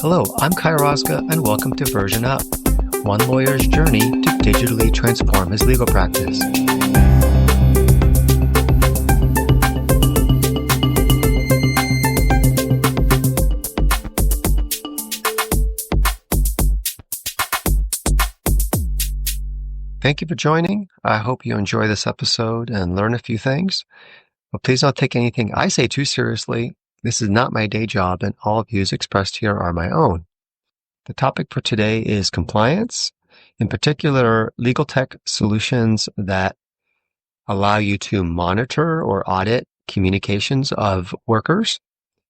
Hello, I'm Kai Rosga, and welcome to Version Up, one lawyer's journey to digitally transform his legal practice. Thank you for joining. I hope you enjoy this episode and learn a few things. But please don't take anything I say too seriously. This is not my day job, and all views expressed here are my own. The topic for today is compliance, in particular, LegalTech solutions that allow you to monitor or audit communications of workers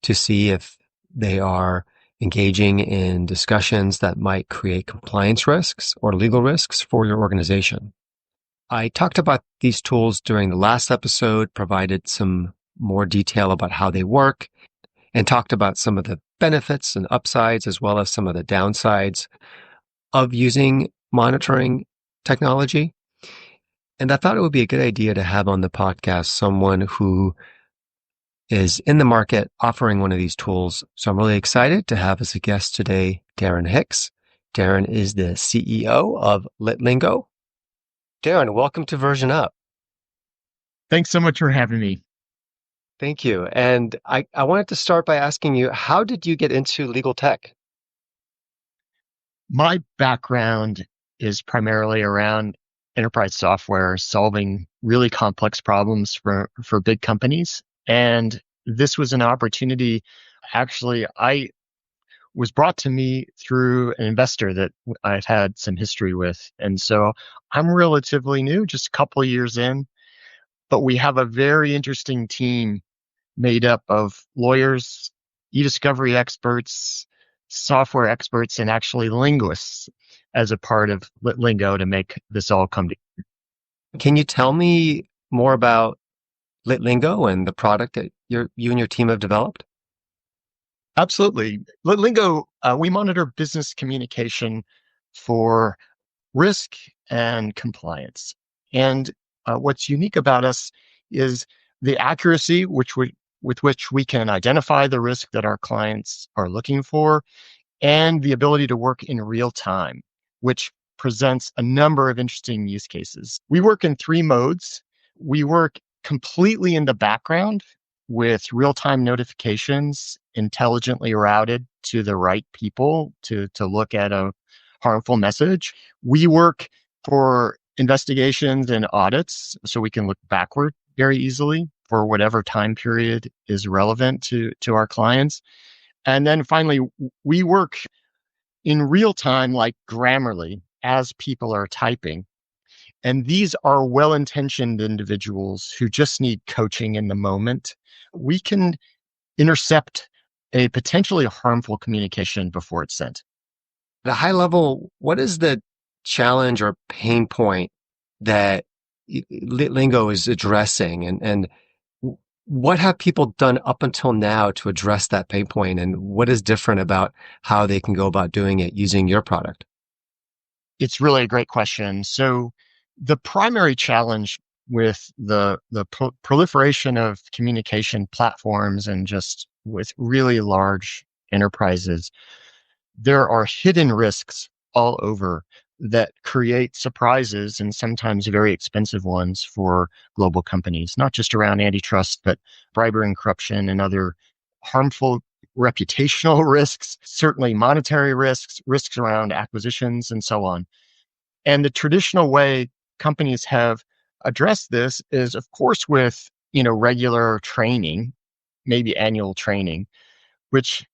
to see if they are engaging in discussions that might create compliance risks or legal risks for your organization. I talked about these tools during the last episode, provided some more detail about how they work, and talked about some of the benefits and upsides as well as some of the downsides of using monitoring technology. And I thought it would be a good idea to have on the podcast someone who is in the market offering one of these tools. So I'm really excited to have as a guest today, Darin Hicks. Darin is the CEO of LitLingo. Darin, welcome to Version Up. Thanks so much for having me. Thank you. And I wanted to start by asking you, how did you get into legal tech? My background is primarily around enterprise software, solving really complex problems for big companies. And this was an opportunity. Actually, I was brought to me through an investor that I've had some history with. And so I'm relatively new, just a couple of years in, but we have a very interesting team made up of lawyers, e-discovery experts, software experts, and actually linguists as a part of LitLingo to make this all come together. Can you tell me more about LitLingo and the product that you and your team have developed? Absolutely. LitLingo, we monitor business communication for risk and compliance. And what's unique about us is the accuracy with which we can identify the risk that our clients are looking for, and the ability to work in real time, which presents a number of interesting use cases. We work in three modes. We work completely in the background with real-time notifications intelligently routed to the right people to look at a harmful message. We work for investigations and audits, so we can look backward very easily for whatever time period is relevant to our clients. And then finally, we work in real time, like Grammarly, as people are typing. And these are well-intentioned individuals who just need coaching in the moment. We can intercept a potentially harmful communication before it's sent. At a high level, what is the challenge or pain point that LitLingo is addressing? And what have people done up until now to address that pain point? And what is different about how they can go about doing it using your product? It's really a great question. So the primary challenge with the proliferation of communication platforms and just with really large enterprises, there are hidden risks all over that create surprises and sometimes very expensive ones for global companies, not just around antitrust, but bribery and corruption and other harmful reputational risks, certainly monetary risks, risks around acquisitions, and so on. And the traditional way companies have addressed this is, of course, with regular training, maybe annual training, which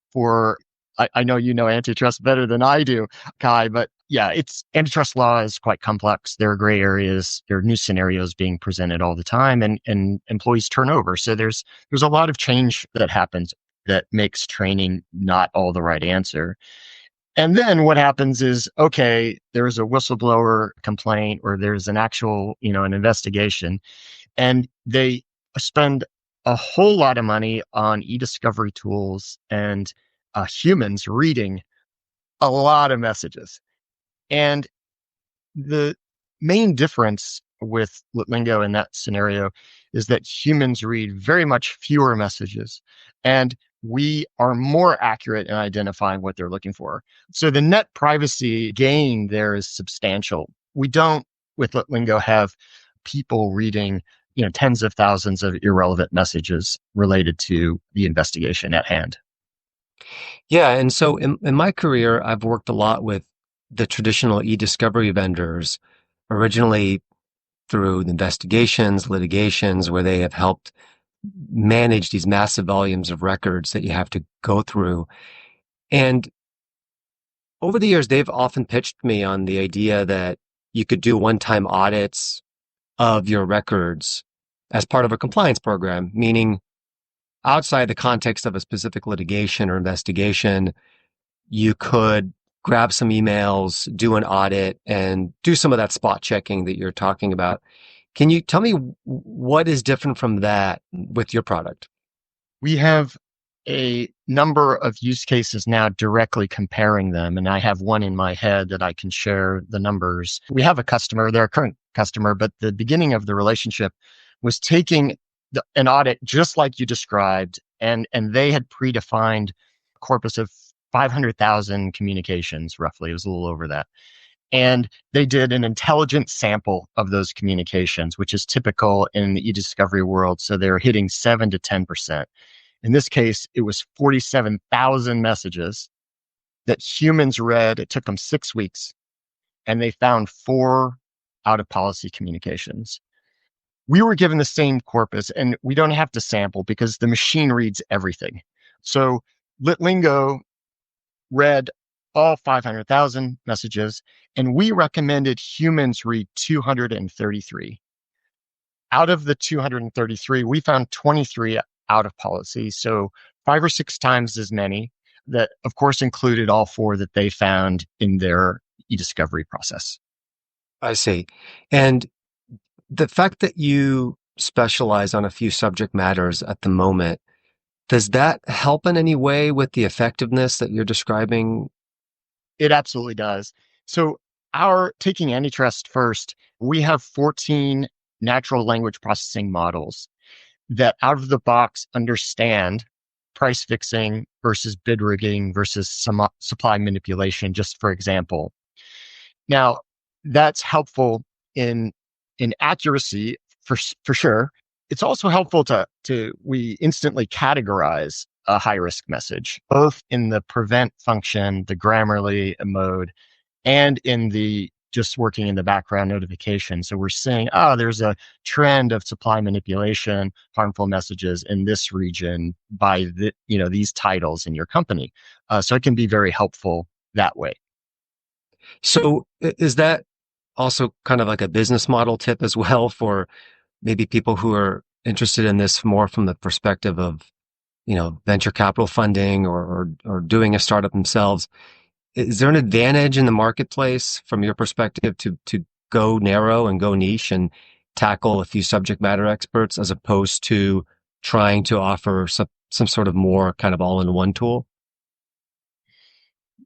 I know you know antitrust better than I do, Kai, but yeah, antitrust law is quite complex. There are gray areas, there are new scenarios being presented all the time, and employees turn over. So there's a lot of change that happens that makes training not all the right answer. And then what happens is, okay, there's a whistleblower complaint or there's an actual, an investigation, and they spend a whole lot of money on e-discovery tools and humans reading a lot of messages. And the main difference with LitLingo in that scenario is that humans read very much fewer messages. And we are more accurate in identifying what they're looking for. So the net privacy gain there is substantial. We don't, with LitLingo, have people reading, tens of thousands of irrelevant messages related to the investigation at hand. Yeah, and so in my career, I've worked a lot with the traditional e-discovery vendors, originally through investigations, litigations, where they have helped manage these massive volumes of records that you have to go through. And over the years, they've often pitched me on the idea that you could do one-time audits of your records as part of a compliance program, meaning outside the context of a specific litigation or investigation, you could grab some emails, do an audit, and do some of that spot checking that you're talking about. Can you tell me what is different from that with your product? We have a number of use cases now directly comparing them, and I have one in my head that I can share the numbers. We have a customer, they're a current customer, but the beginning of the relationship was taking an audit just like you described, and they had predefined a corpus of 500,000 communications, roughly. It was a little over that. And they did an intelligent sample of those communications, which is typical in the e-discovery world. So they're hitting 7 to 10%. In this case, it was 47,000 messages that humans read. It took them 6 weeks, and they found 4 out of policy communications. We were given the same corpus, and we don't have to sample because the machine reads everything. So LitLingo read all 500,000 messages, and we recommended humans read 233. Out of the 233, we found 23 out of policy. So 5 or 6 times as many that, of course, included all 4 that they found in their e-discovery process. I see. And the fact that you specialize on a few subject matters at the moment, does that help in any way with the effectiveness that you're describing? It absolutely does. So our taking antitrust first, we have 14 natural language processing models that out of the box understand price fixing versus bid rigging versus some supply manipulation, just for example. Now, that's helpful in accuracy for sure. It's also helpful to we instantly categorize a high risk message, both in the prevent function, the Grammarly mode, and in the just working in the background notification. So we're saying, oh, there's a trend of supply manipulation, harmful messages in this region by these titles in your company. So it can be very helpful that way. So is that also kind of like a business model tip as well for maybe people who are interested in this more from the perspective of, venture capital funding or doing a startup themselves? Is there an advantage in the marketplace from your perspective to go narrow and go niche and tackle a few subject matter experts as opposed to trying to offer some sort of more kind of all-in-one tool?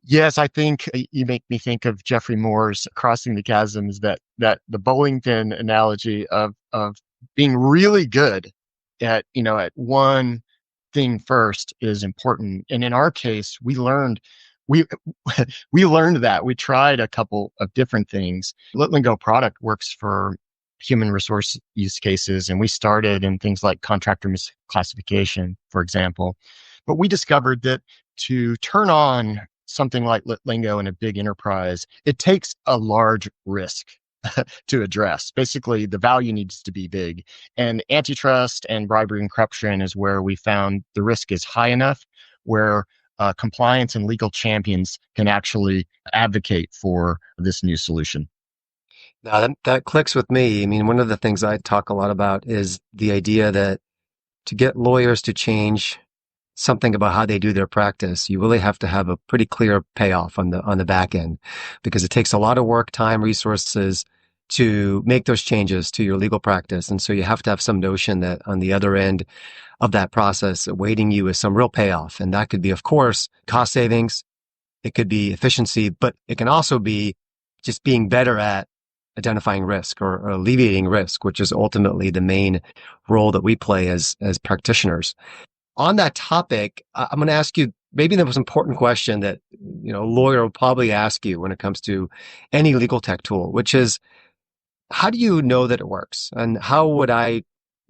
Yes, I think you make me think of Jeffrey Moore's Crossing the Chasms, that the bowling pin analogy of being really good at one thing first is important. And in our case, we we learned that. We tried a couple of different things. LitLingo product works for human resource use cases, and we started in things like contractor misclassification, for example. But we discovered that to turn on something like LitLingo in a big enterprise, it takes a large risk to address. Basically, the value needs to be big. And antitrust and bribery and corruption is where we found the risk is high enough where compliance and legal champions can actually advocate for this new solution. Now that clicks with me. I mean, one of the things I talk a lot about is the idea that to get lawyers to change something about how they do their practice, you really have to have a pretty clear payoff on the back end, because it takes a lot of work, time, resources to make those changes to your legal practice. And so you have to have some notion that on the other end of that process, awaiting you is some real payoff. And that could be, of course, cost savings. It could be efficiency, but it can also be just being better at identifying risk or alleviating risk, which is ultimately the main role that we play as practitioners. on that topic, I'm going to ask you maybe the most important question that, a lawyer will probably ask you when it comes to any legal tech tool, which is, how do you know that it works? And how would I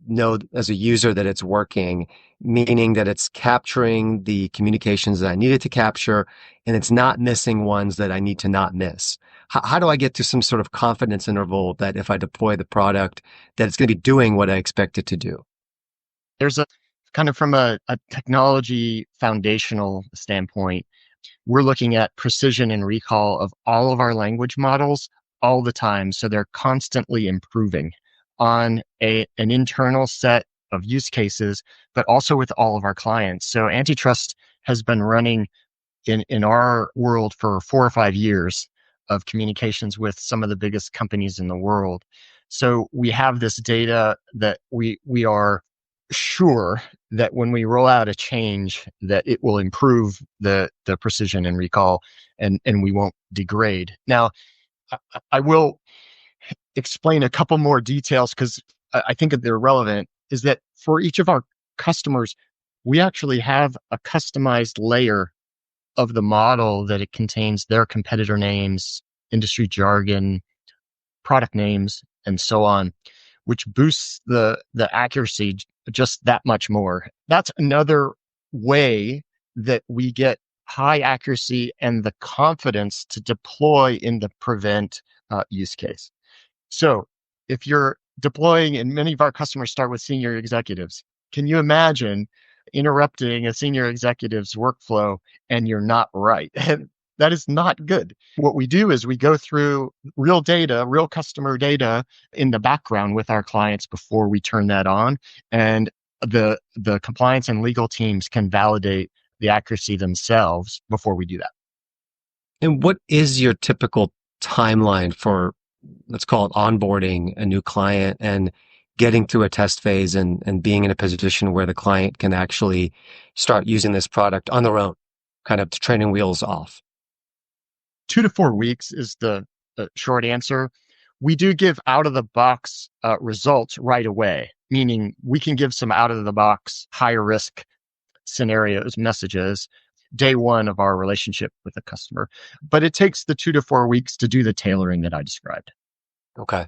know as a user that it's working, meaning that it's capturing the communications that I needed to capture and it's not missing ones that I need to not miss? How do I get to some sort of confidence interval that if I deploy the product, that it's going to be doing what I expect it to do? There's a kind of from a technology foundational standpoint, we're looking at precision and recall of all of our language models all the time. So they're constantly improving on an internal set of use cases, but also with all of our clients. So antitrust has been running in our world for 4 or 5 years of communications with some of the biggest companies in the world. So we have this data that we are sure that when we roll out a change that it will improve the precision and recall and we won't degrade. Now, I will explain a couple more details because I think that they're relevant, is that for each of our customers, we actually have a customized layer of the model that it contains their competitor names, industry jargon, product names, and so on, which boosts the accuracy just that much more. That's another way that we get high accuracy and the confidence to deploy in the prevent use case. So if you're deploying, and many of our customers start with senior executives, can you imagine interrupting a senior executive's workflow and you're not right? That is not good. What we do is we go through real data, real customer data in the background with our clients before we turn that on. And the compliance and legal teams can validate the accuracy themselves before we do that. And what is your typical timeline for, let's call it onboarding a new client and getting through a test phase and being in a position where the client can actually start using this product on their own, kind of training wheels off? 2 to 4 weeks is the short answer. We do give out of the box results right away, meaning we can give some out of the box higher risk scenarios, messages, day one of our relationship with the customer. But it takes the 2 to 4 weeks to do the tailoring that I described. Okay.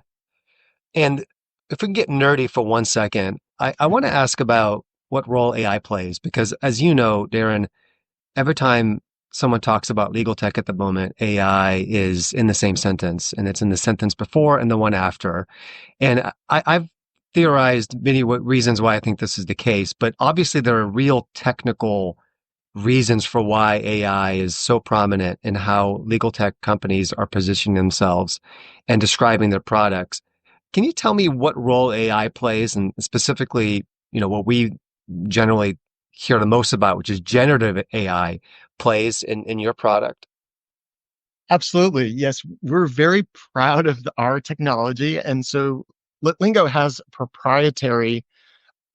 And if we can get nerdy for 1 second, I want to ask about what role AI plays, because as you know, Darin, every time someone talks about legal tech at the moment, AI is in the same sentence, and it's in the sentence before and the one after. And I've theorized many reasons why I think this is the case, but obviously there are real technical reasons for why AI is so prominent in how legal tech companies are positioning themselves and describing their products. Can you tell me what role AI plays, and specifically, what we generally hear the most about, which is generative AI, plays in your product? Absolutely. Yes, we're very proud of our technology. And so LitLingo has proprietary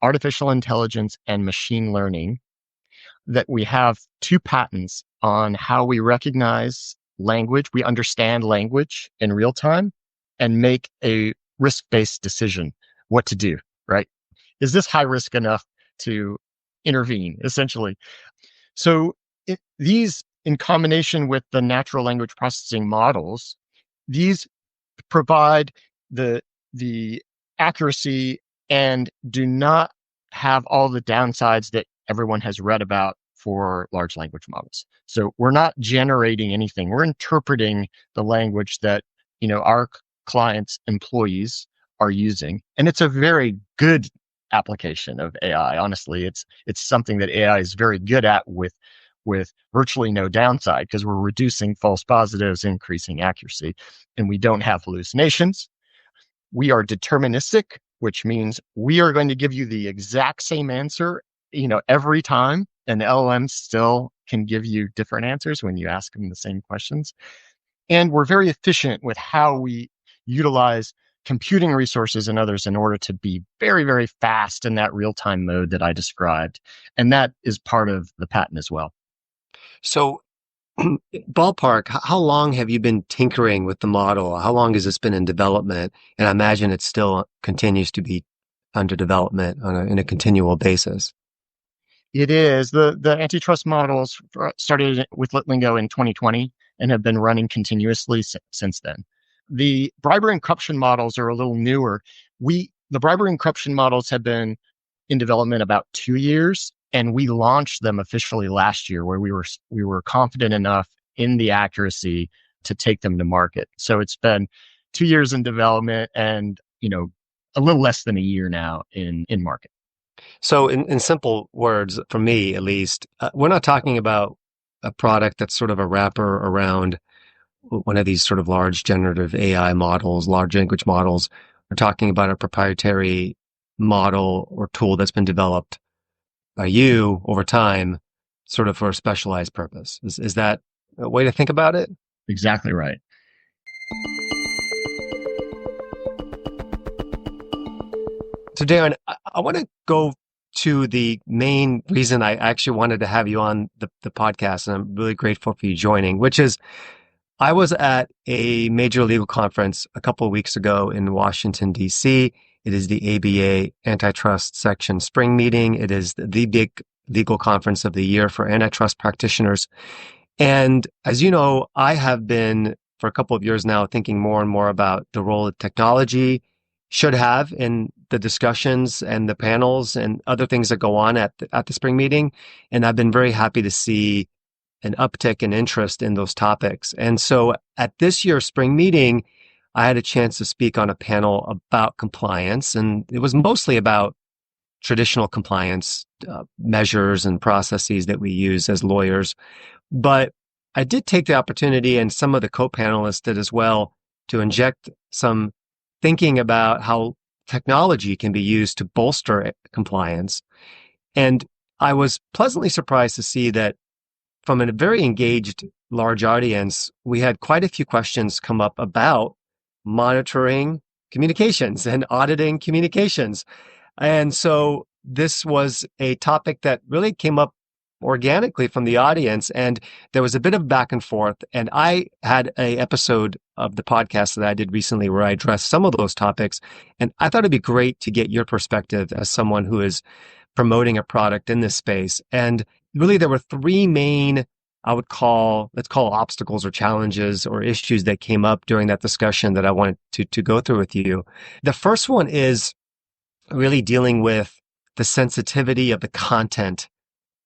artificial intelligence and machine learning that we have 2 patents on how we recognize language, we understand language in real time, and make a risk-based decision what to do, right? Is this high risk enough to intervene, essentially? So these, in combination with the natural language processing models, these provide the accuracy and do not have all the downsides that everyone has read about for large language models. So we're not generating anything. We're interpreting the language that, our clients' employees are using. And it's a very good application of AI. Honestly, it's something that AI is very good at with virtually no downside because we're reducing false positives, increasing accuracy, and we don't have hallucinations. We are deterministic, which means we are going to give you the exact same answer, every time. And LLM still can give you different answers when you ask them the same questions. And we're very efficient with how we utilize computing resources and others in order to be very, very fast in that real-time mode that I described. And that is part of the patent as well. So, ballpark, how long have you been tinkering with the model? How long has this been in development? And I imagine it still continues to be under development in a continual basis. It is. The antitrust models started with LitLingo in 2020 and have been running continuously since then. The bribery and corruption models are a little newer. The bribery and corruption models have been in development about 2 years, and we launched them officially last year, where we were confident enough in the accuracy to take them to market. So it's been 2 years in development, and a little less than a year now in market. So in simple words, for me at least, we're not talking about a product that's sort of a wrapper around one of these sort of large generative AI models, large language models. We're talking about a proprietary model or tool that's been developed by you over time, sort of for a specialized purpose. Is that a way to think about it? Exactly right. So, Darin, I want to go to the main reason I actually wanted to have you on the podcast, and I'm really grateful for you joining, which is I was at a major legal conference a couple of weeks ago in Washington, D.C. It is the ABA Antitrust Section Spring Meeting. It is the big legal conference of the year for antitrust practitioners. And as you know, I have been for a couple of years now thinking more and more about the role that technology should have in the discussions and the panels and other things that go on at the spring meeting. And I've been very happy to see an uptick in interest in those topics. And so at this year's spring meeting, I had a chance to speak on a panel about compliance, and it was mostly about traditional compliance measures and processes that we use as lawyers. But I did take the opportunity, and some of the co-panelists did as well, to inject some thinking about how technology can be used to bolster compliance. And I was pleasantly surprised to see that from a very engaged large audience, we had quite a few questions come up about monitoring communications and auditing communications. And so this was a topic that really came up organically from the audience, and there was a bit of back and forth. And I had an episode of the podcast that I did recently where I addressed some of those topics. And I thought it'd be great to get your perspective as someone who is promoting a product in this space. And really, there were three main, let's call obstacles or challenges or issues that came up during that discussion that I wanted to go through with you. The first one is really dealing with the sensitivity of the content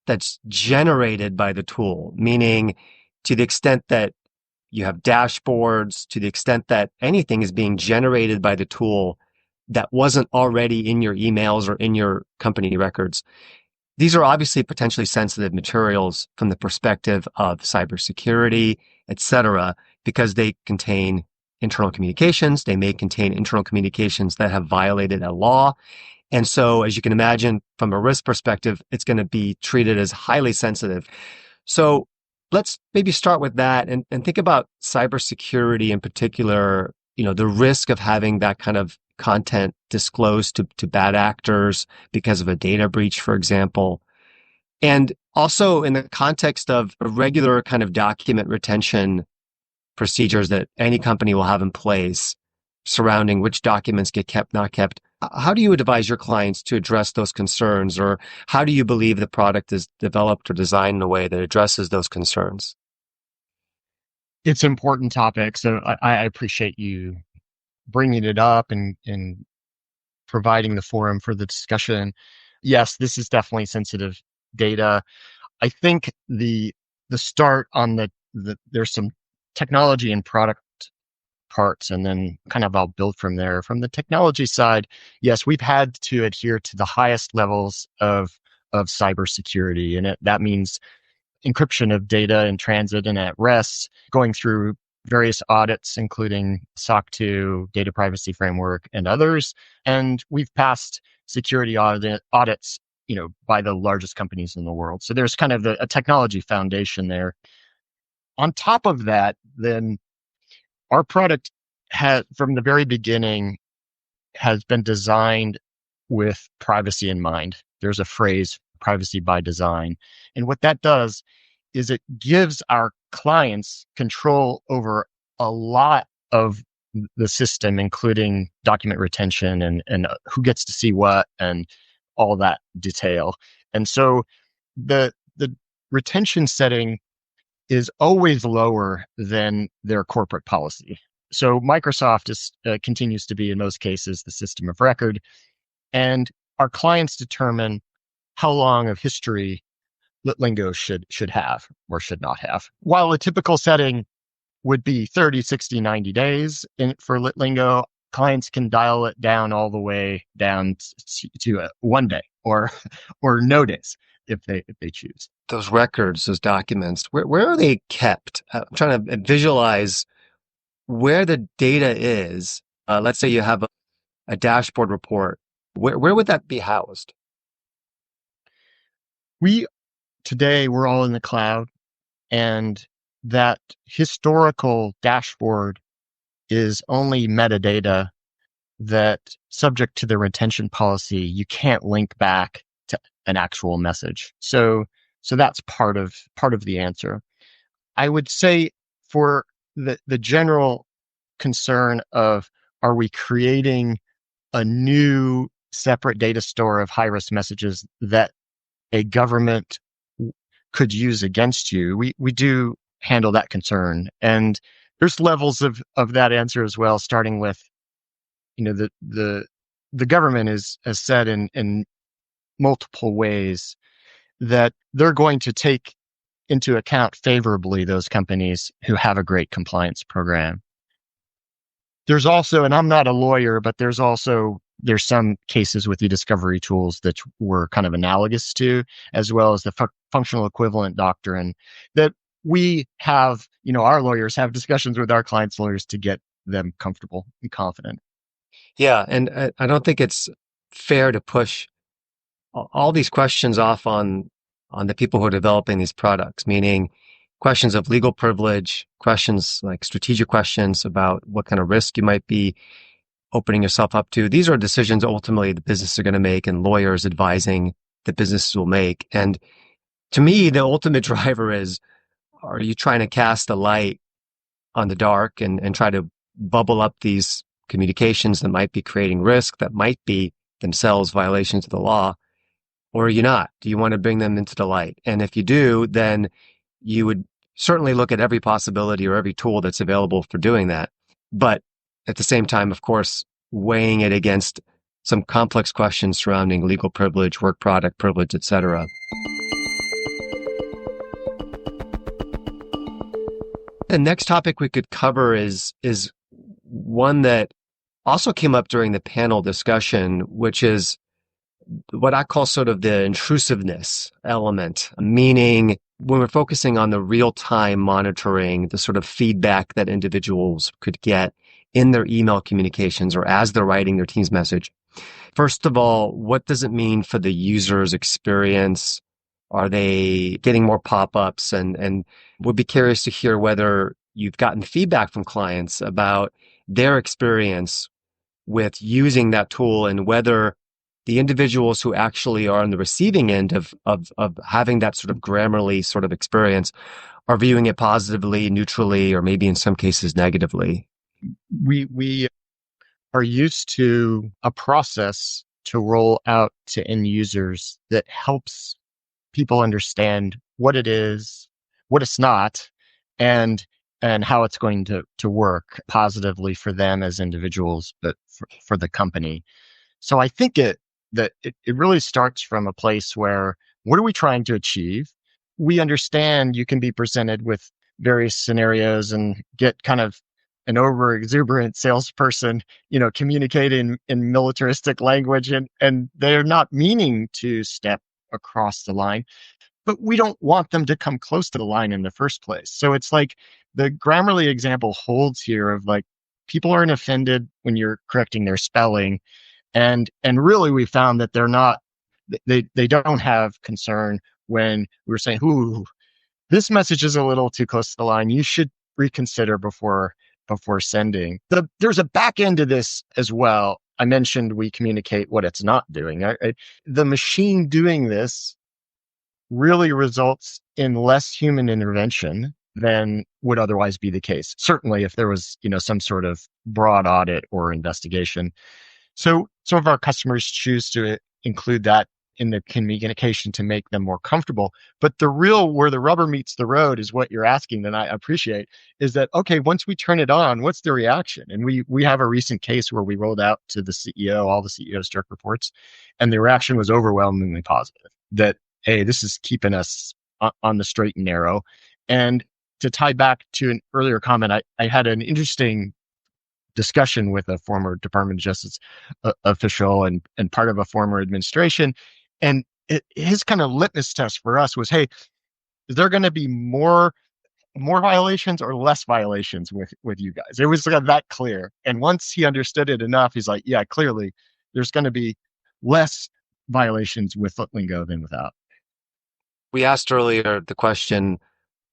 that's generated by the tool, meaning to the extent that you have dashboards, to the extent that anything is being generated by the tool that wasn't already in your emails or in your company records. These are obviously potentially sensitive materials from the perspective of cybersecurity, et cetera, because they contain internal communications. They may contain internal communications that have violated a law. And so, as you can imagine, from a risk perspective, it's going to be treated as highly sensitive. So let's maybe start with that and think about cybersecurity in particular, the risk of having that kind of content disclosed to bad actors because of a data breach, for example. And also in the context of a regular kind of document retention procedures that any company will have in place surrounding which documents get kept, not kept. How do you advise your clients to address those concerns, or how do you believe the product is developed or designed in a way that addresses those concerns? It's an important topic, so I appreciate you bringing it up and providing the forum for the discussion. Yes, this is definitely sensitive data. I think the start on there's some technology and product parts, and then kind of I'll build from there. From the technology side, yes, we've had to adhere to the highest levels of cybersecurity, and that means encryption of data in transit and at rest, going through various audits, including SOC 2, Data Privacy Framework, and others. And we've passed security audits, by the largest companies in the world. So there's kind of a technology foundation there. On top of that, then our product from the very beginning, has been designed with privacy in mind. There's a phrase, privacy by design. And what that does is it gives our clients control over a lot of the system, including document retention and who gets to see what and all that detail. And so the retention setting is always lower than their corporate policy. So Microsoft continues to be, in most cases, the system of record, and our clients determine how long of history LitLingo should have or should not have. While a typical setting would be 30, 60, 90 days for LitLingo, clients can dial it down all the way down to 1 day or no days if they choose. Those records, those documents, where are they kept? I'm trying to visualize where the data is. Let's say you have a dashboard report. Where would that be housed? Today, we're all in the cloud, and that historical dashboard is only metadata that, subject to the retention policy, you can't link back to an actual message. So that's part of the answer. I would say for the general concern of, are we creating a new separate data store of high-risk messages that a government could use against you, we do handle that concern. And there's levels of that answer as well, starting with, the government has said in multiple ways that they're going to take into account favorably those companies who have a great compliance program. There's also, and I'm not a lawyer, but there's some cases with e-discovery tools that were kind of analogous to, as well as the functional equivalent doctrine that we have, our lawyers have discussions with our clients' lawyers to get them comfortable and confident. Yeah, and I don't think it's fair to push all these questions off on the people who are developing these products, meaning questions of legal privilege, questions like strategic questions about what kind of risk you might be opening yourself up to. These are decisions ultimately the businesses are going to make, and lawyers advising the businesses will make. And to me, the ultimate driver is, are you trying to cast a light on the dark and try to bubble up these communications that might be creating risk, that might be themselves violations of the law, or are you not? Do you want to bring them into the light? And if you do, then you would certainly look at every possibility or every tool that's available for doing that. But at the same time, of course, weighing it against some complex questions surrounding legal privilege, work product privilege, etc. The next topic we could cover is one that also came up during the panel discussion, which is what I call sort of the intrusiveness element, meaning when we're focusing on the real-time monitoring, the sort of feedback that individuals could get in their email communications or as they're writing their Teams message. First of all, what does it mean for the user's experience? Are they getting more pop-ups? And would be curious to hear whether you've gotten feedback from clients about their experience with using that tool and whether the individuals who actually are on the receiving end of having that sort of Grammarly sort of experience are viewing it positively, neutrally, or maybe in some cases negatively. We are used to a process to roll out to end users that helps people understand what it is, what it's not, and how it's going to work positively for them as individuals, but for the company. So I think it really starts from a place where, what are we trying to achieve? We understand you can be presented with various scenarios and get kind of an over exuberant salesperson, communicating in militaristic language, and they're not meaning to step across the line, but we don't want them to come close to the line in the first place. So it's like the Grammarly example holds here of like, people aren't offended when you're correcting their spelling. And really we found that they don't have concern when we're saying, ooh, this message is a little too close to the line. You should reconsider before sending. There's a back end to this as well. I mentioned we communicate what it's not doing. The machine doing this really results in less human intervention than would otherwise be the case. Certainly if there was, some sort of broad audit or investigation. So some of our customers choose to include that in the communication to make them more comfortable. But the real where the rubber meets the road is what you're asking, and I appreciate is that, okay, once we turn it on, what's the reaction? And we have a recent case where we rolled out to the CEO, all the CEO's direct reports, and the reaction was overwhelmingly positive that, hey, this is keeping us on the straight and narrow. And to tie back to an earlier comment, I had an interesting discussion with a former Department of Justice official and part of a former administration. And his kind of litmus test for us was, hey, is there going to be more violations or less violations with you guys? It was that clear. And once he understood it enough, he's like, yeah, clearly there's going to be less violations with LitLingo than without. We asked earlier the question,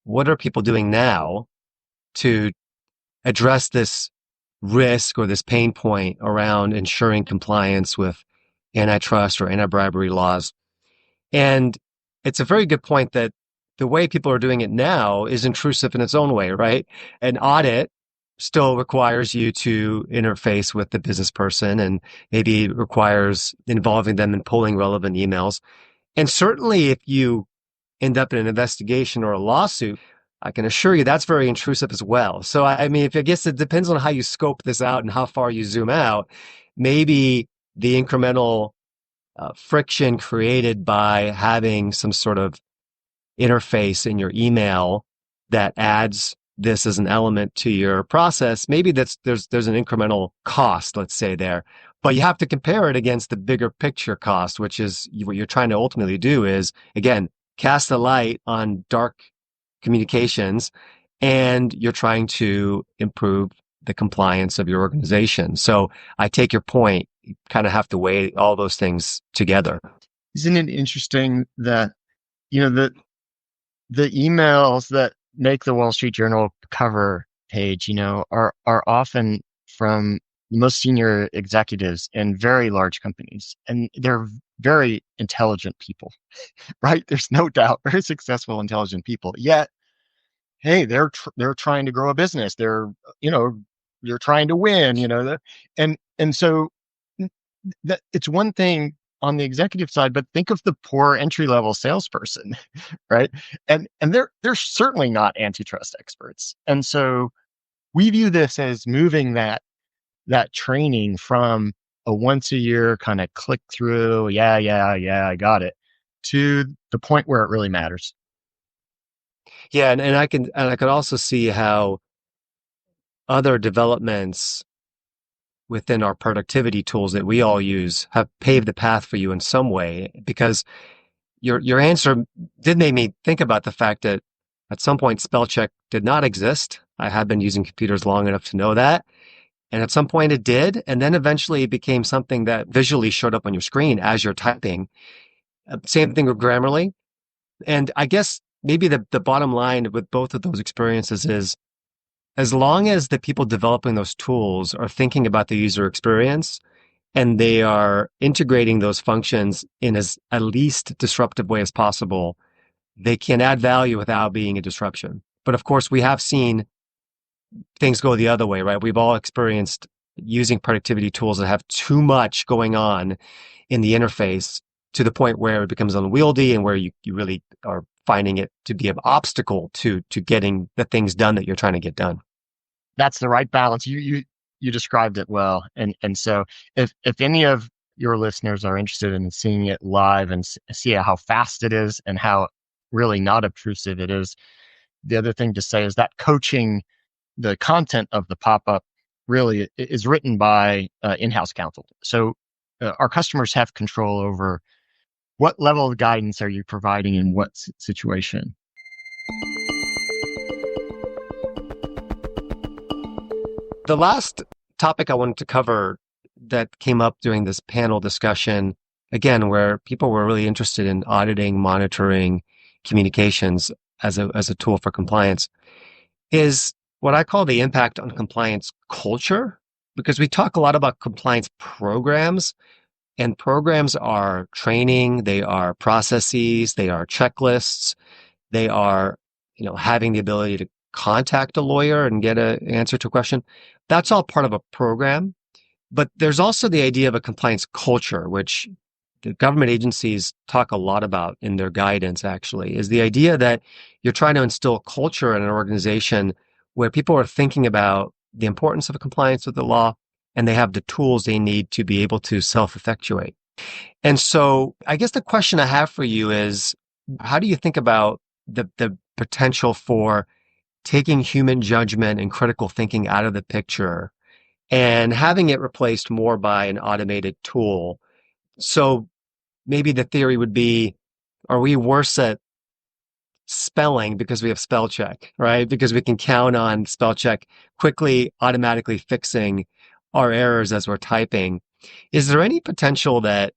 what are people doing now to address this risk or this pain point around ensuring compliance with antitrust or anti-bribery laws? And it's a very good point that the way people are doing it now is intrusive in its own way, right? An audit still requires you to interface with the business person and maybe requires involving them in pulling relevant emails. And certainly if you end up in an investigation or a lawsuit, I can assure you that's very intrusive as well. So, I mean, if I guess it depends on how you scope this out and how far you zoom out, maybe the incremental friction created by having some sort of interface in your email that adds this as an element to your process, maybe there's an incremental cost, let's say there, but you have to compare it against the bigger picture cost, which is what you're trying to ultimately do is, again, cast a light on dark communications, and you're trying to improve the compliance of your organization. So I take your point. You kind of have to weigh all those things together. Isn't it interesting that, the emails that make the Wall Street Journal cover page, are often from the most senior executives in very large companies, and they're very intelligent people, right? There's no doubt, very successful, intelligent people. Yet, hey, they're trying to grow a business. They're trying to win. And so that it's one thing on the executive side, but think of the poor entry level salesperson, right? And they're certainly not antitrust experts. And so we view this as moving that training from a once a year kind of click through, yeah, I got it, to the point where it really matters. Yeah, and I could also see how other developments within our productivity tools that we all use have paved the path for you in some way, because your answer did make me think about the fact that at some point spell check did not exist. I have been using computers long enough to know that. And at some point it did. And then eventually it became something that visually showed up on your screen as you're typing. Same thing with Grammarly. And I guess maybe the bottom line with both of those experiences is, as long as the people developing those tools are thinking about the user experience and they are integrating those functions in as at least disruptive way as possible, they can add value without being a disruption. But of course, we have seen things go the other way, right? We've all experienced using productivity tools that have too much going on in the interface to the point where it becomes unwieldy and where you really are finding it to be an obstacle to getting the things done that you're trying to get done. That's the right balance. You described it well. And so if any of your listeners are interested in seeing it live and see how fast it is and how really not obtrusive it is, the other thing to say is that coaching, the content of the pop-up really is written by in-house counsel. So our customers have control over what level of guidance are you providing in what situation. The last topic I wanted to cover that came up during this panel discussion, again, where people were really interested in auditing, monitoring communications as a tool for compliance, is what I call the impact on compliance culture. Because we talk a lot about compliance programs, and programs are training, they are processes, they are checklists, they are, having the ability to contact a lawyer and get an answer to a question. That's all part of a program. But there's also the idea of a compliance culture, which the government agencies talk a lot about in their guidance actually is the idea that you're trying to instill culture in an organization where people are thinking about the importance of compliance with the law and they have the tools they need to be able to self-effectuate. And so I guess the question I have for you is, how do you think about the potential for taking human judgment and critical thinking out of the picture and having it replaced more by an automated tool? So maybe the theory would be, are we worse at spelling because we have spell check, right? Because we can count on spell check quickly, automatically fixing our errors as we're typing. Is there any potential that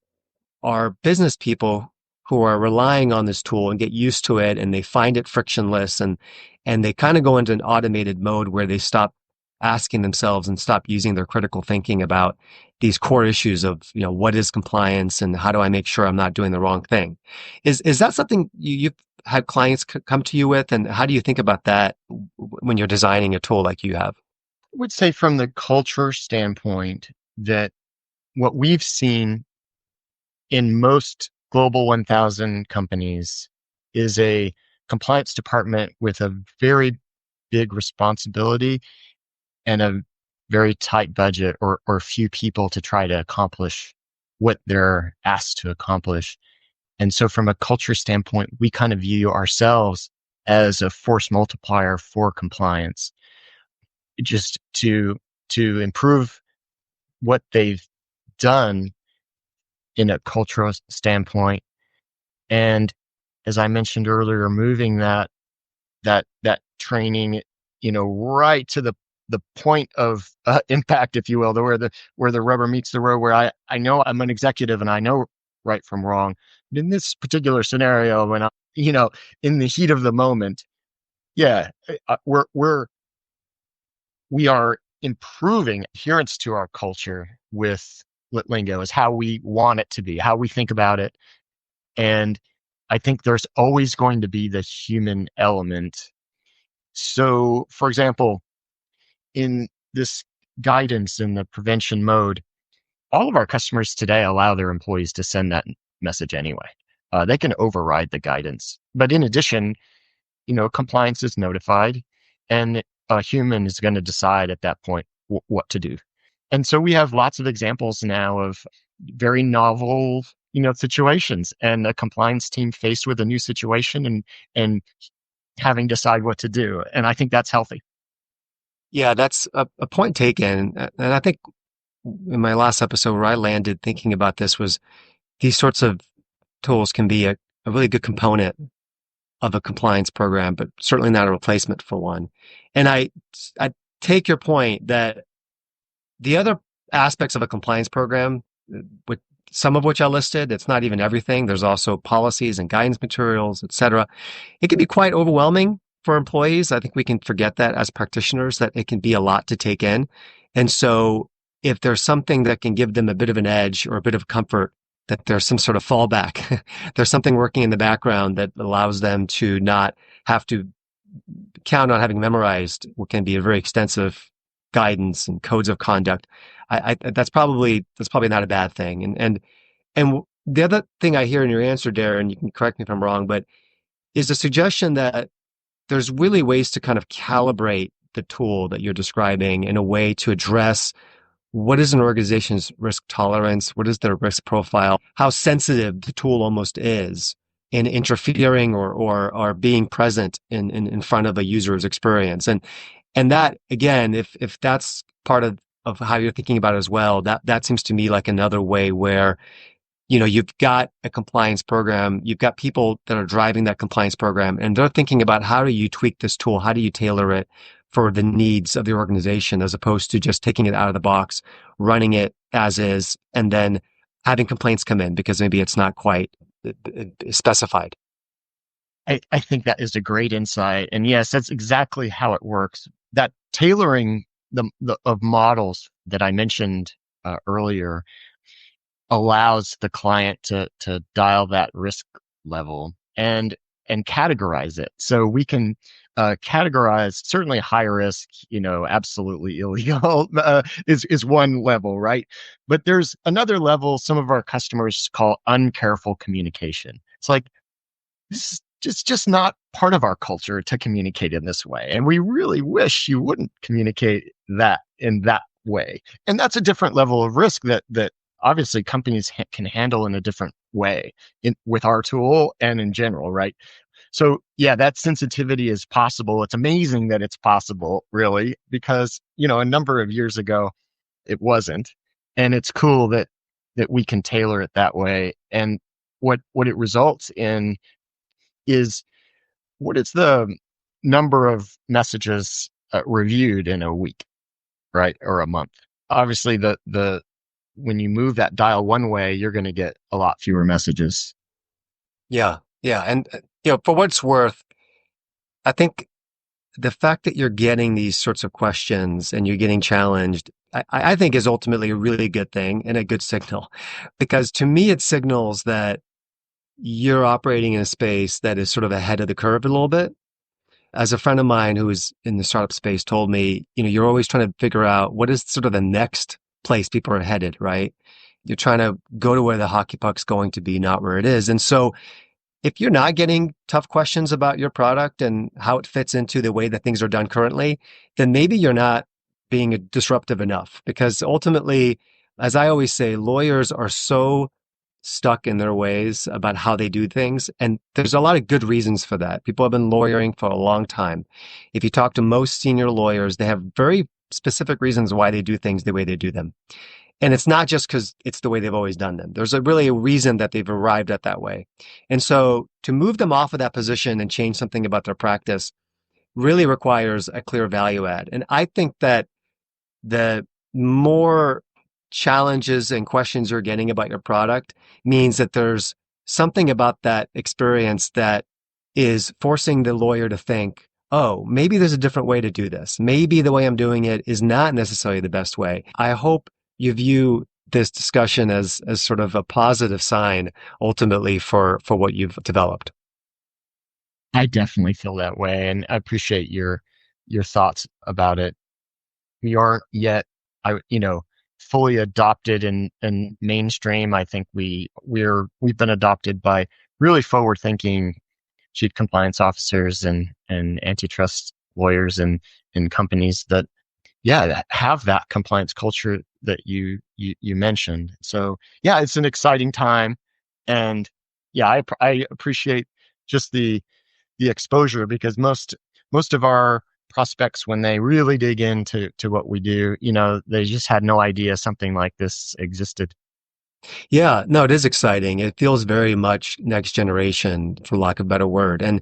are business people who are relying on this tool and get used to it and they find it frictionless and they kind of go into an automated mode where they stop asking themselves and stop using their critical thinking about these core issues of, what is compliance and how do I make sure I'm not doing the wrong thing? Is that something you've had clients come to you with, and how do you think about that when you're designing a tool like you have? I would say from the culture standpoint that what we've seen in most Global 1000 companies is a compliance department with a very big responsibility and a very tight budget or few people to try to accomplish what they're asked to accomplish. And so from a culture standpoint, we kind of view ourselves as a force multiplier for compliance, just to improve what they've done in a cultural standpoint. And as I mentioned earlier, moving that training, right to the point of impact, if you will, where the rubber meets the road, where I know I'm an executive and I know right from wrong. But in this particular scenario, when in the heat of the moment, yeah, we are improving adherence to our culture with LitLingo is how we want it to be, how we think about it. And I think there's always going to be the human element. So, for example, in this guidance in the prevention mode, all of our customers today allow their employees to send that message anyway. They can override the guidance. But in addition, compliance is notified and a human is going to decide at that point what to do. And so we have lots of examples now of very novel, situations and a compliance team faced with a new situation and having to decide what to do. And I think that's healthy. Yeah, that's a point taken. And I think in my last episode where I landed thinking about this was these sorts of tools can be a really good component of a compliance program, but certainly not a replacement for one. And I take your point that the other aspects of a compliance program, with some of which I listed, it's not even everything. There's also policies and guidance materials, et cetera. It can be quite overwhelming for employees. I think we can forget that as practitioners, that it can be a lot to take in. And so if there's something that can give them a bit of an edge or a bit of comfort, that there's some sort of fallback, there's something working in the background that allows them to not have to count on having memorized what can be a very extensive guidance and codes of conduct. That's probably not a bad thing. And the other thing I hear in your answer, Darin, you can correct me if I'm wrong, but is the suggestion that there's really ways to kind of calibrate the tool that you're describing in a way to address what is an organization's risk tolerance, what is their risk profile, how sensitive the tool almost is in interfering or being present in front of a user's experience. And that, again, if that's part of how you're thinking about it as well, that seems to me like another way where you've got a compliance program, you've got people that are driving that compliance program, and they're thinking about how do you tweak this tool? How do you tailor it for the needs of the organization, as opposed to just taking it out of the box, running it as is, and then having complaints come in because maybe it's not quite specified. I think that is a great insight. And yes, that's exactly how it works. That tailoring of models that I mentioned earlier allows the client to dial that risk level and categorize it. So we can categorized, certainly high risk, absolutely illegal, is one level, right? But there's another level some of our customers call uncareful communication. It's like, this is just not part of our culture to communicate in this way. And we really wish you wouldn't communicate that in that way. And that's a different level of risk that obviously companies can handle in a different way with our tool and in general, right? So yeah, that sensitivity is possible. It's amazing that it's possible, really, because, a number of years ago, it wasn't. And it's cool that we can tailor it that way. And what it results in is, what is the number of messages reviewed in a week, right? Or a month. Obviously, the when you move that dial one way, you're going to get a lot fewer messages. Yeah. Yeah. And, for what it's worth, I think the fact that you're getting these sorts of questions and you're getting challenged, I think is ultimately a really good thing and a good signal. Because to me, it signals that you're operating in a space that is sort of ahead of the curve a little bit. As a friend of mine who is in the startup space told me, you're always trying to figure out what is sort of the next place people are headed, right? You're trying to go to where the hockey puck's going to be, not where it is. And so if you're not getting tough questions about your product and how it fits into the way that things are done currently, then maybe you're not being disruptive enough. Because ultimately, as I always say, lawyers are so stuck in their ways about how they do things. And there's a lot of good reasons for that. People have been lawyering for a long time. If you talk to most senior lawyers, they have very specific reasons why they do things the way they do them. And it's not just because it's the way they've always done them. There's really a reason that they've arrived at that way. And so to move them off of that position and change something about their practice really requires a clear value add. And I think that the more challenges and questions you're getting about your product means that there's something about that experience that is forcing the lawyer to think, oh, maybe there's a different way to do this. Maybe the way I'm doing it is not necessarily the best way. I hope you view this discussion as sort of a positive sign ultimately for what you've developed. I definitely feel that way, and I appreciate your thoughts about it. We aren't yet, fully adopted in mainstream. I think we've been adopted by really forward thinking chief compliance officers and antitrust lawyers and companies that, yeah, that have that compliance culture that you mentioned. So yeah, it's an exciting time, and yeah, I appreciate just the exposure, because most of our prospects, when they really dig into what we do, they just had no idea something like this existed. Yeah, no, it is exciting. It feels very much next generation, for lack of a better word. And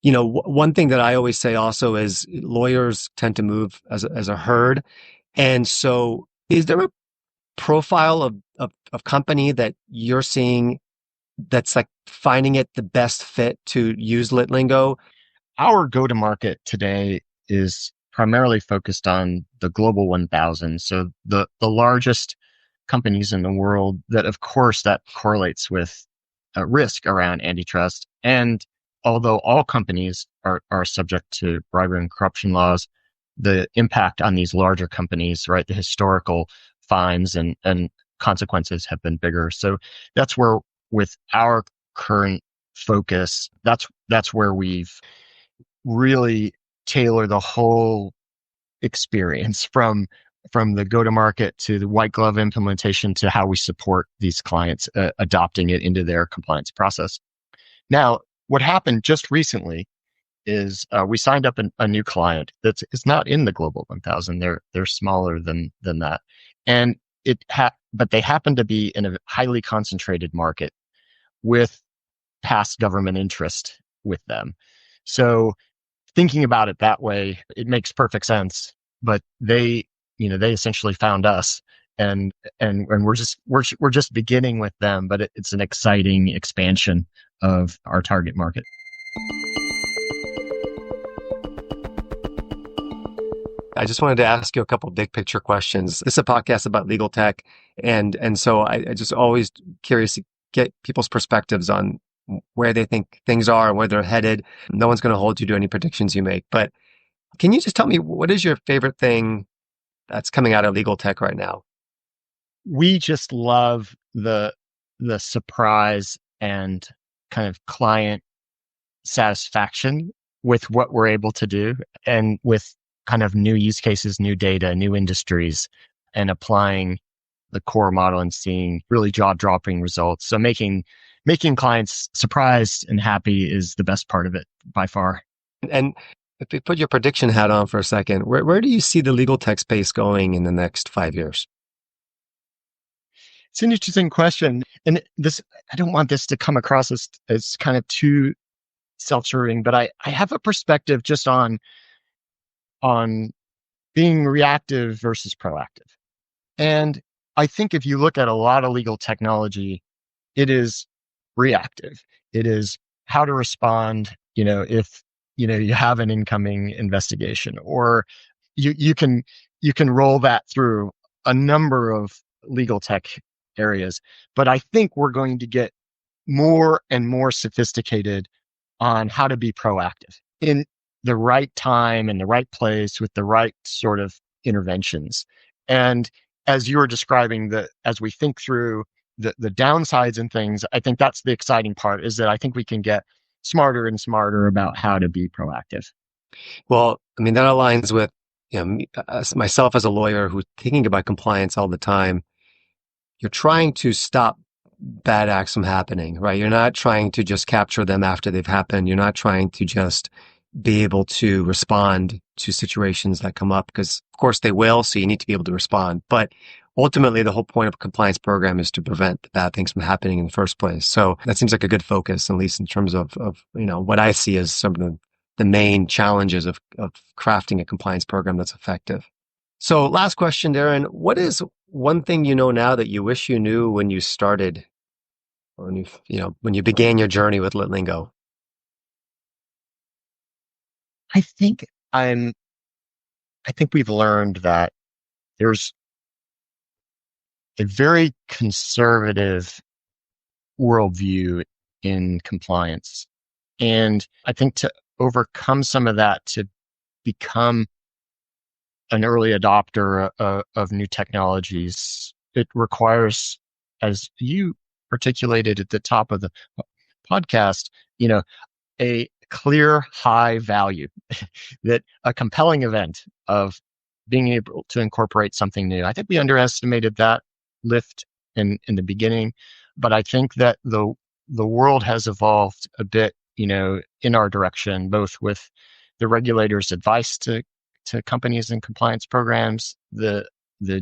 one thing that I always say also is lawyers tend to move as a herd. And so is there a profile of company that you're seeing that's like finding it the best fit to use LitLingo? Our go-to-market today is primarily focused on the Global 1000, so the largest companies in the world. That, of course, that correlates with risk around antitrust. And although all companies are subject to bribery and corruption laws, the impact on these larger companies, right, the historical fines and consequences have been bigger. So that's where, with our current focus, that's where we've really tailor the whole experience, from the go to market to the white glove implementation to how we support these clients adopting it into their compliance process. Now, what happened just recently is we signed up a new client that's is not in the Global 1000. They're smaller than that, and but they happen to be in a highly concentrated market with past government interest with them. So thinking about it that way, it makes perfect sense. But they essentially found us, and we're just beginning with them. But it's an exciting expansion of our target market. I just wanted to ask you a couple big picture questions. This is a podcast about legal tech, and so I just always curious to get people's perspectives on where they think things are and where they're headed. No one's going to hold you to any predictions you make. But can you just tell me what is your favorite thing that's coming out of legal tech right now? We just love the surprise and kind of client satisfaction with what we're able to do, and with kind of new use cases, new data, new industries, and applying the core model and seeing really jaw-dropping results. So making clients surprised and happy is the best part of it by far. And if you put your prediction hat on for a second, where do you see the legal tech space going in the next 5 years? It's an interesting question. And this, I don't want this to come across as kind of too self-serving, but I have a perspective just on being reactive versus proactive. And I think if you look at a lot of legal technology, it is reactive. It is how to respond, if, you have an incoming investigation, or you can roll that through a number of legal tech areas. But I think we're going to get more and more sophisticated on how to be proactive in the right time and the right place with the right sort of interventions. And as you were describing, as we think through the downsides and things, I think that's the exciting part, is that I think we can get smarter and smarter about how to be proactive. Well, I mean, that aligns with, myself as a lawyer who's thinking about compliance all the time. You're trying to stop bad acts from happening, right? You're not trying to just capture them after they've happened. You're not trying to just be able to respond to situations that come up, because of course they will. So you need to be able to respond. But ultimately, the whole point of a compliance program is to prevent the bad things from happening in the first place. So that seems like a good focus, at least in terms of what I see as some of the main challenges of crafting a compliance program that's effective. So last question, Darin, what is one thing you know now that you wish you knew when you started, or when you began your journey with LitLingo? I think I'm I think we've learned that there's a very conservative worldview in compliance. And I think to overcome some of that, to become an early adopter of new technologies, it requires, as you articulated at the top of the podcast, a clear high value, that a compelling event of being able to incorporate something new. I think we underestimated that lift in the beginning, but I think that the world has evolved a bit, in our direction, both with the regulators' advice to companies and compliance programs, the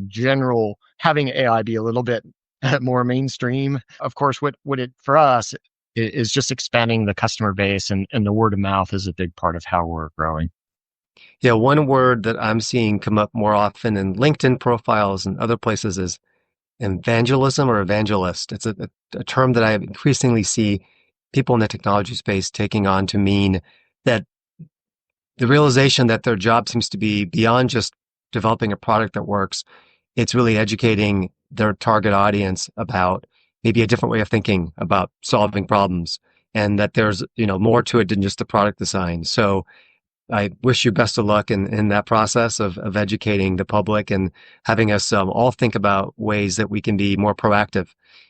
general having AI be a little bit more mainstream. Of course, what it for us is just expanding the customer base, and the word of mouth is a big part of how we're growing. Yeah, one word that I'm seeing come up more often in LinkedIn profiles and other places is evangelism or evangelist. It's a term that I increasingly see people in the technology space taking on to mean that the realization that their job seems to be beyond just developing a product that works. It's really educating their target audience about maybe a different way of thinking about solving problems, and that there's, more to it than just the product design. So I wish you best of luck in that process of educating the public and having us all think about ways that we can be more proactive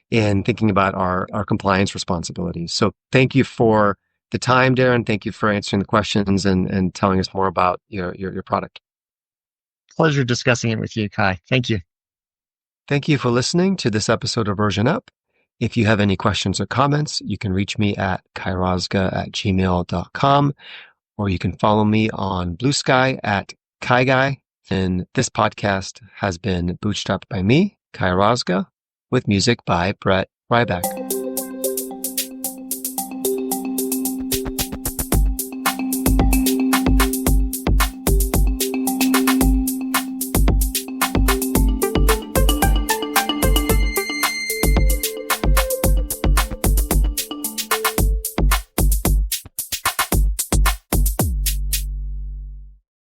in thinking about our compliance responsibilities. So thank you for the time, Darin. Thank you for answering the questions and telling us more about your product. Pleasure discussing it with you, Kai. Thank you. Thank you for listening to this episode of Version Up. If you have any questions or comments, you can reach me at kairozga@gmail.com, or you can follow me on Blue Sky at KaiGuy. And this podcast has been bootstrapped by me, Kai Rozga, with music by Brett Ryback.